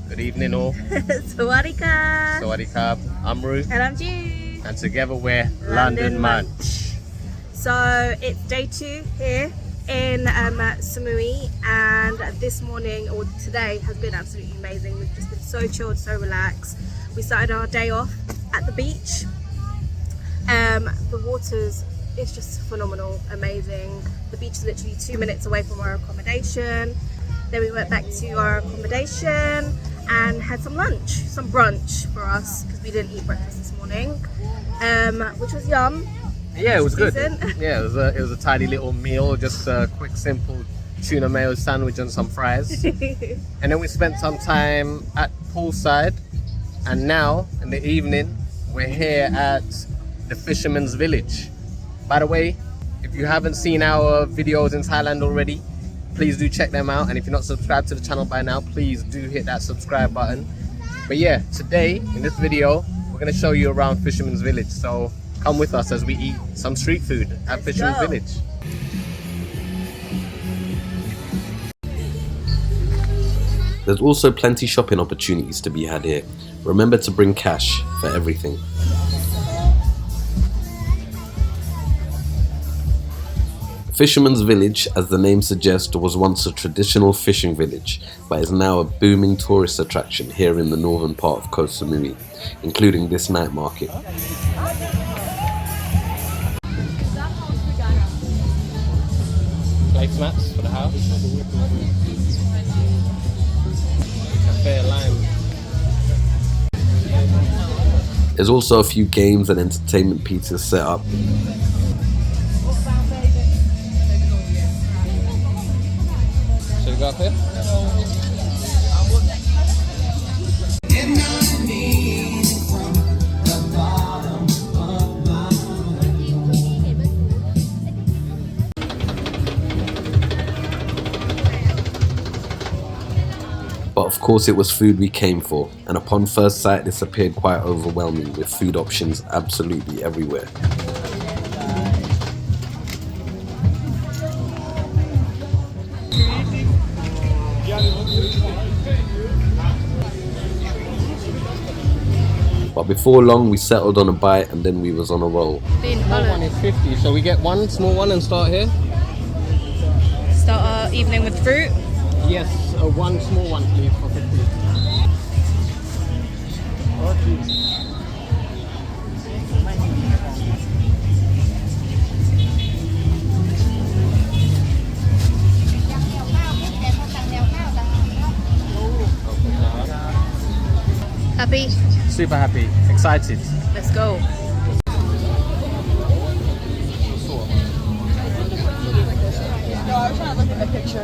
Good evening all. Sawadee ka. Sawadee Krab. I'm Ru. And I'm Ju. And together we're London Munch. So it's day 2 here in Samui, and this morning or today has been absolutely amazing. We've just been so chilled, so relaxed. We started our day off at the beach. The waters, it's just phenomenal, amazing. The beach is literally 2 minutes away from our accommodation. Then we went back to our accommodation and had some lunch, some brunch for us, because we didn't eat breakfast this morning, which was yum. Yeah, it was good. Decent. Yeah, it was a tidy little meal, just a quick, simple tuna mayo sandwich and some fries. And then we spent some time at poolside, and now in the evening we're here at the Fisherman's Village. By the way, if you haven't seen our videos in Thailand already, please do check them out, and if you're not subscribed to the channel by now, please do hit that subscribe button. But yeah, today in this video we're going to show you around Fisherman's Village, so come with us as we eat some street food at Fisherman's Village. There's also plenty shopping opportunities to be had here. Remember to bring cash for everything. Fisherman's Village, as the name suggests, was once a traditional fishing village, but is now a booming tourist attraction here in the northern part of Koh Samui, including this night market. Placemats for the house. Cafe Lime. There's also a few games and entertainment pieces set up. Should we go up here? But of course it was food we came for, and upon first sight this appeared quite overwhelming, with food options absolutely everywhere. But before long we settled on a bite, and then we was on a roll. Small one is 50, so we get one small one and start here? Start our evening with fruit. Yes, one small one please for 50. Happy? Super happy, excited. Let's go. I was trying to look at the picture.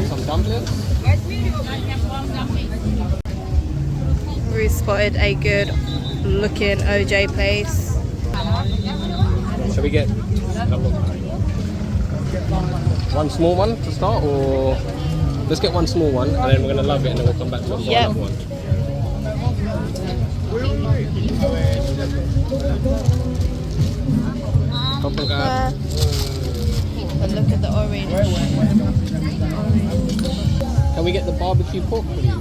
Some dumplings. We spotted a good looking OJ place. Shall we get one small one to start, or let's get one small one and then we're going to love it and then we'll come back to another one. But look at the orange. Can we get the barbecue pork please?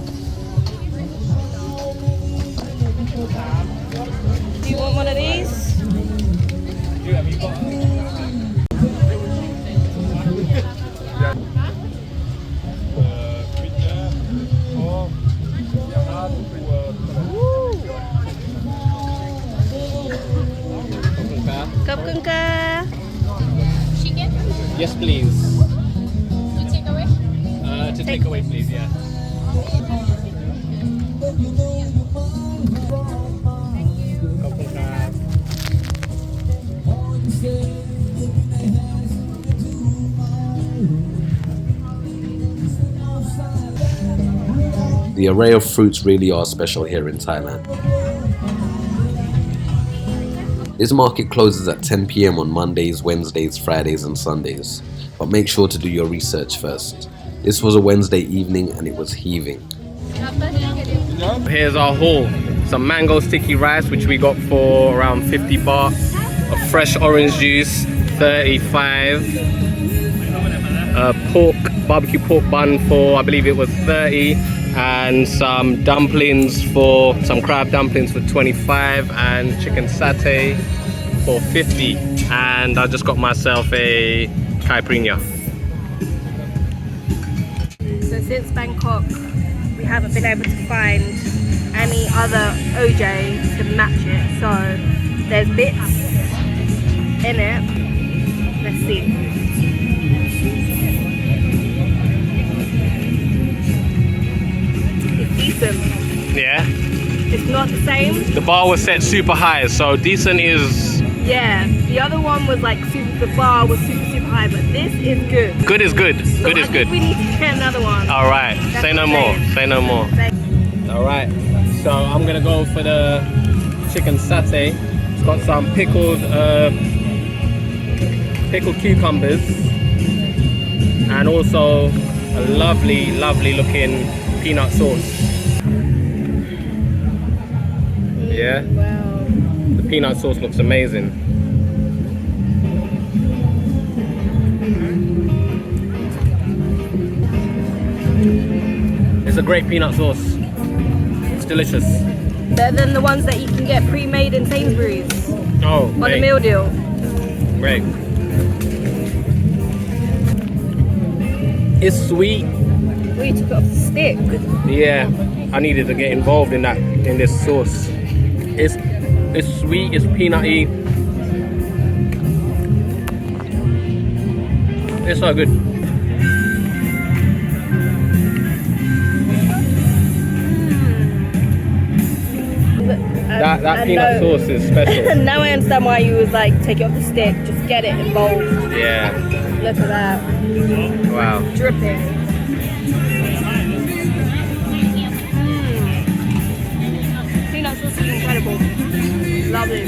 Do you want one of these? Yes, please. To take away? To take away, please, yeah. The array of fruits really are special here in Thailand. This market closes at 10 PM on Mondays, Wednesdays, Fridays and Sundays, but make sure to do your research first. This was a Wednesday evening and it was heaving. Here's our haul. Some mango sticky rice which we got for around 50 baht, a fresh orange juice, 35. Barbecue pork bun for, I believe it was 30, and some dumplings for, some crab dumplings for 25, and chicken satay for 50. And I just got myself a caipirinha. So since Bangkok, we haven't been able to find any other OJ to match it. So there's bits in it. Let's see. It's decent. Yeah. It's not the same. The bar was set super high, so decent is... Yeah. The other one was like the bar was super high, but this is good. Good is good. So Good is good. we need to get another one. All right. Say no more. Say no more. All right. So I'm gonna go for the chicken satay. It's got some pickled cucumbers, and also a lovely looking peanut sauce. Yeah. Wow. The peanut sauce looks amazing. It's a great peanut sauce. It's delicious. Better than the ones that you can get pre-made in Sainsbury's Oh, on a meal deal. Great. It's sweet. We took it off the stick. Yeah, I needed to get involved in that, in this sauce. It's sweet, it's peanutty. It's so good. That peanut sauce is special. Now I understand why you was like, take it off the stick, just get it involved. Yeah. Look at that. Wow. Dripping. Peanut sauce is incredible. Lovely.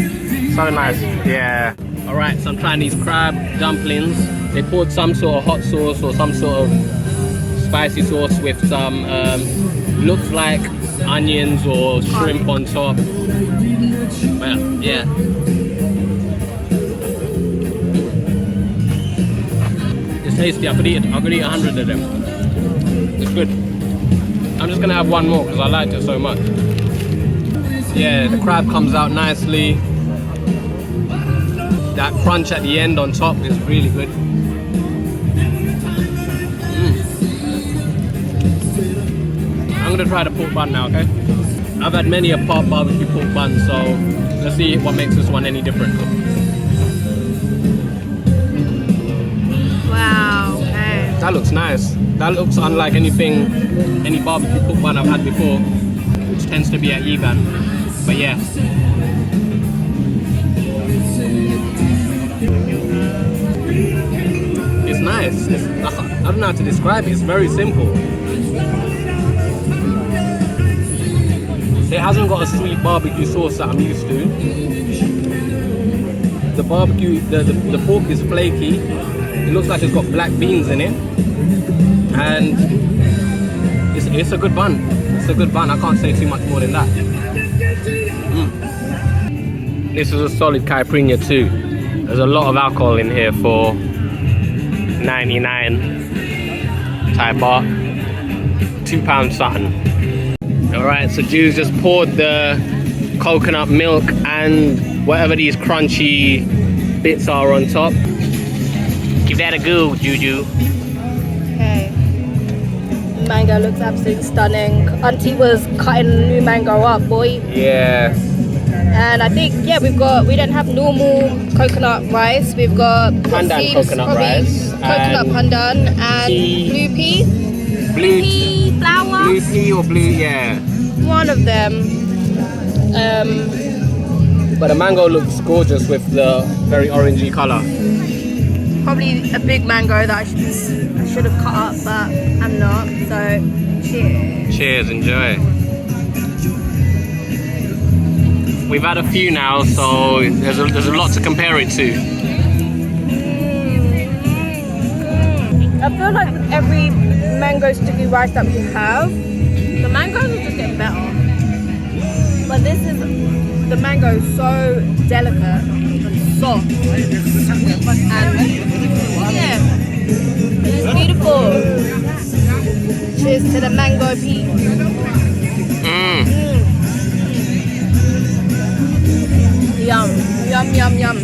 So nice. Yeah. Alright, so I'm trying these crab dumplings. They poured some sort of hot sauce or some sort of spicy sauce with some, looks like onions or shrimp on top. But yeah. It's tasty. I could eat 100 of them. It's good. I'm just gonna have one more because I liked it so much. Yeah, the crab comes out nicely. That crunch at the end on top is really good. I'm gonna try the pork bun now, okay? I've had many a barbecue pork bun, so let's see what makes this one any different. Wow, okay. That looks nice. That looks unlike any barbecue pork bun I've had before, which tends to be at Evan. But yeah. It's nice. I don't know how to describe it. It's very simple. It hasn't got a sweet barbecue sauce that I'm used to. The barbecue, the pork is flaky. It looks like it's got black beans in it, and it's a good bun. It's a good bun. I can't say too much more than that. This is a solid caipirinha too. There's a lot of alcohol in here for 99 Thai baht, £2 something. Alright, so Jules just poured the coconut milk and whatever these crunchy bits are on top. Give that a go, Juju. Okay. Mango looks absolutely stunning. Auntie was cutting a new mango up, boy. Yeah. And I think, yeah, we don't have normal coconut rice. We've got Pandan coconut rice. Coconut pandan and blue pea. Blue pea flour. Blue pea or blue, yeah. One of them. But the mango looks gorgeous with the very orangey colour. Probably a big mango that I should have cut up, but I'm not. So, cheers. Cheers, enjoy. We've had a few now, so there's a lot to compare it to. I feel like with every mango sticky rice that we have, the mangoes are just getting better. But the mango is so delicate and soft. And yeah, it's beautiful. Cheers to the mango peach. Yum, yum, yum, yum.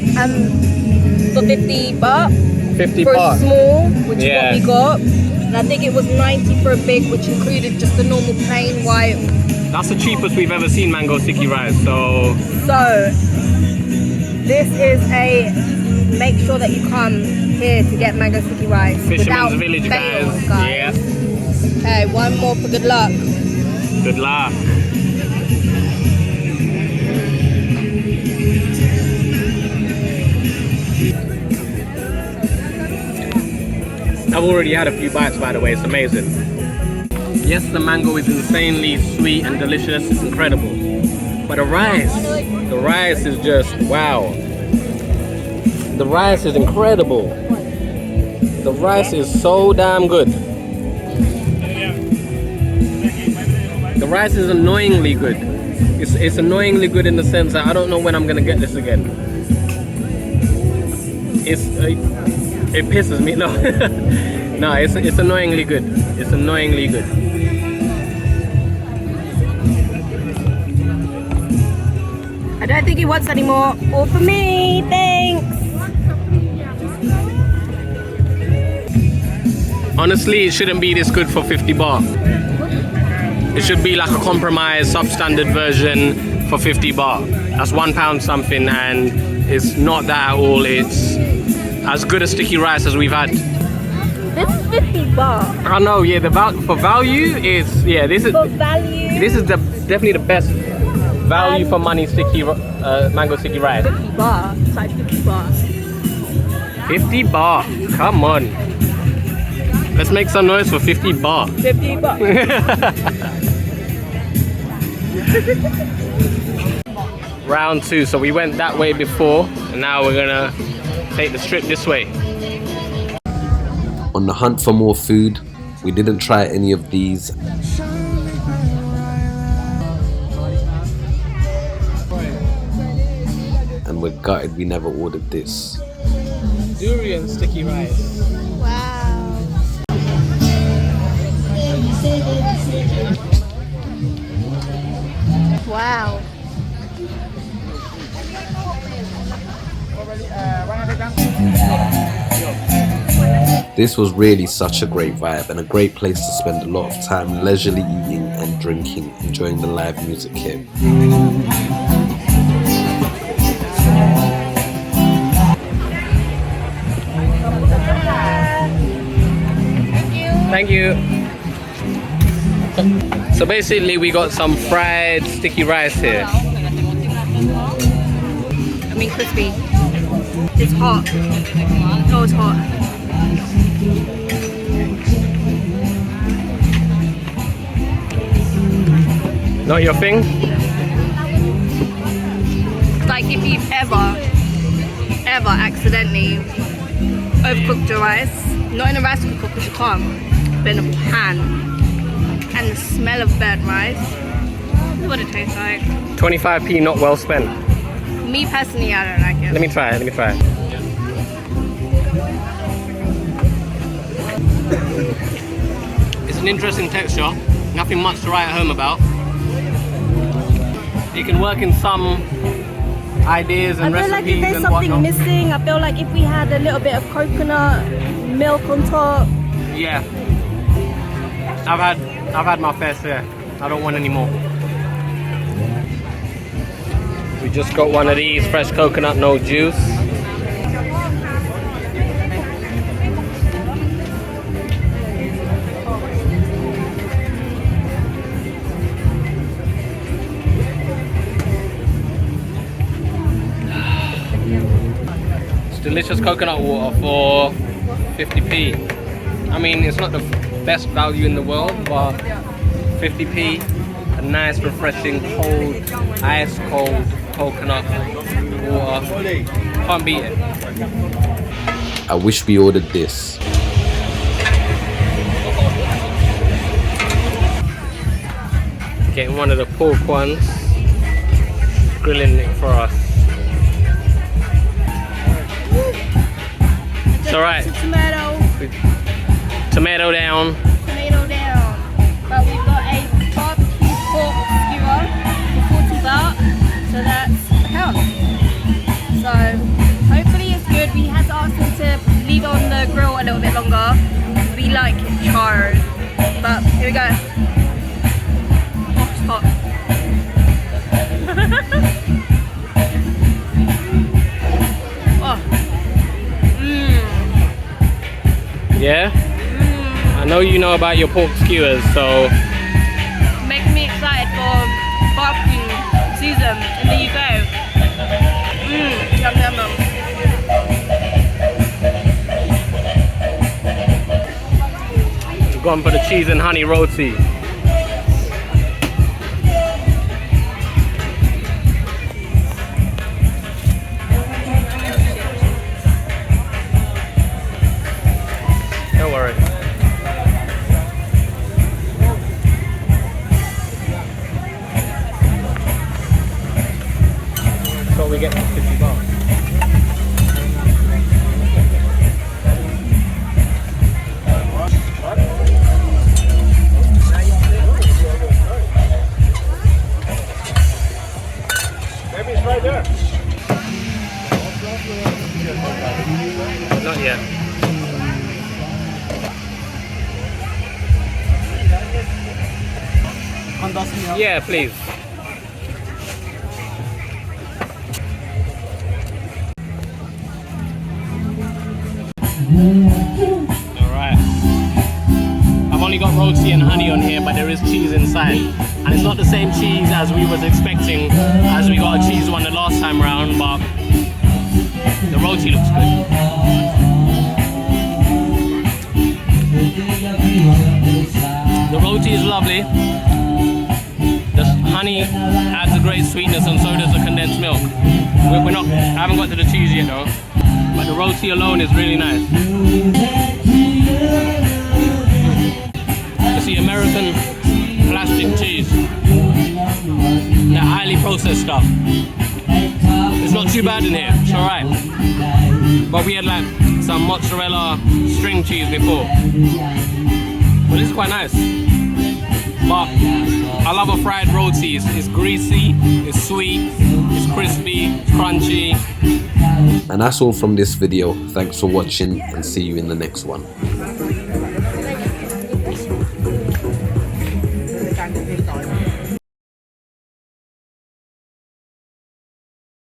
For 50 baht. 50 For a baht. small, which is Yeah. what we got. And I think it was 90 for a big, which included just the normal plain white. That's the cheapest we've ever seen mango sticky rice. So So, this is a make sure that you come here to get mango sticky rice. Fisherman's without Village, fail, guys. Yeah. Okay, one more for good luck. Good luck. I've already had a few bites, by the way. It's amazing. Yes, the mango is insanely sweet and delicious. It's incredible. But the rice is just wow. The rice is incredible. The rice is so damn good. The rice is annoyingly good. It's annoyingly good in the sense that I don't know when I'm gonna get this again. It pisses me. No, no, it's annoyingly good. It's annoyingly good. I don't think he wants any more. All for me, thanks. Honestly, it shouldn't be this good for 50 baht. It should be like a compromise, substandard version for 50 baht. That's £1 something, and it's not that at all. It's as good a sticky rice as we've had. This is 50 baht. I know, yeah. For value, it's yeah. This is For value, this is definitely the best value for money sticky mango sticky rice. 50 baht. It's like 50 baht. 50 baht. Come on. Let's make some noise for 50 baht. 50 baht. Round 2. So we went that way before, and now we're gonna take the strip this way. On the hunt for more food, we didn't try any of these. And we're gutted we never ordered this. Durian sticky rice. Wow. Wow. This was really such a great vibe and a great place to spend a lot of time leisurely eating and drinking, enjoying the live music here. Thank you. So basically we got some fried sticky rice here. I mean crispy. It's hot. Oh, it's hot. Not your thing? Like if you've ever accidentally overcooked your rice, not in a rice cooker because you can't, but in a pan, and the smell of burnt rice, that's what it tastes like. 25p not well spent. Me personally, I don't like it. Let me try it, let me try it. It's an interesting texture. Nothing much to write home about. You can work in some ideas and I feel like if recipes there's and something whatnot. missing, I feel like if we had a little bit of coconut milk on top. Yeah. I've had my fair share. I don't want any more. We just got one of these, fresh coconut, no juice. It's delicious coconut water for 50p. I mean, it's not the best value in the world, but 50p, a nice, refreshing, cold, ice cold coconut water. Can't beat it. I wish we ordered this. Getting one of the pork ones, grilling it for us. It's alright. Tomato. Tomato down. Tomato down. But we've got a barbecue pork skewer for 40 baht. So that's a pound. So hopefully it's good. We had to ask them to leave it on the grill a little bit longer. We like it charred. But here we go. Oh, it's hot. Oh. Yeah? I know you know about your pork skewers, so Making me excited for barbecue season in the UK. Yum yum yum. we've gone for the cheese and honey roti. Don't worry. So we get 50 baht. Maybe it's right there. Not yet. Yeah, please. Alright. I've only got roti and honey on here, but there is cheese inside. And it's not the same cheese as we was expecting, as we got a cheese one the last time round, but the roti looks good. The roti is lovely. The honey adds a great sweetness, and so does the condensed milk. I haven't got to the cheese yet though, but the roti alone is really nice. It's the American plastic cheese, the highly processed stuff. It's not too bad in here, it's alright. But we had like some mozzarella string cheese before. But this is quite nice. But I love a fried roti. It's greasy, it's sweet, it's crispy, it's crunchy. And that's all from this video. Thanks for watching and see you in the next one.